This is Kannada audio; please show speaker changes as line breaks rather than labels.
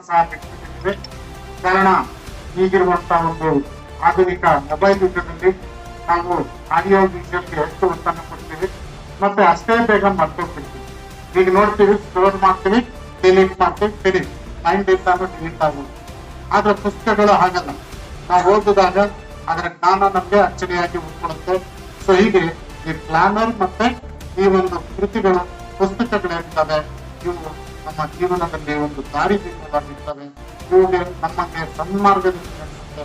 ಸಹ ಬಿಟ್ಟಿದ್ದೇವೆ. ಕಾರಣ ಈಗಿರುವಂತಹ ಒಂದು ಆಧುನಿಕ ಮೊಬೈಲ್ ಯುಗದಲ್ಲಿ ನಾವು ಆಡಿಯೋ ವಿಷಯಕ್ಕೆ ಎಷ್ಟು ಒತ್ತನ್ನು ಕೊಡ್ತೀವಿ, ಮತ್ತೆ ಅಷ್ಟೇ ಬೇಗ ಮರ್ತೋಗ್ಬಿಡ್ತೀವಿ. ಈಗ ನೋಡ್ತೀವಿ, ಸ್ಟೋರ್ ಮಾಡ್ತೀವಿ, ಡಿಲೀಟ್ ಮಾಡ್ತೀವಿ, ಫಿನಿಶ್, ಮೈಂಡ್ ಇಂದಾನು ಡಿಲೀಟ್ ಆಗೋದು. ಆದ್ರೆ ಪುಸ್ತಕಗಳು ಹಾಗಲ್ಲ, ನಾವು ಓದಿದಾಗ ಅದರ ಜ್ಞಾನ ನಮ್ಗೆ ಅಚ್ಚರಿಯಾಗಿ ಉಳ್ಕೊಳುತ್ತೆ. ಸೊ ಹೀಗೆ ಈ ಪ್ಲಾನರ್ ಮತ್ತೆ ಈ ಒಂದು ಕೃತಿಗಳು, ಪುಸ್ತಕಗಳೇನಿರ್ತವೆ ಇವು ನಮ್ಮ ಜೀವನದಲ್ಲಿ ಒಂದು ದಾರಿದೀಪವಾಗಿರ್ತವೆ. ಇವುಗೆ ನಮಗೆ ಸನ್ಮಾರ್ಗದಲ್ಲಿ ನಡೆಸುತ್ತೆ.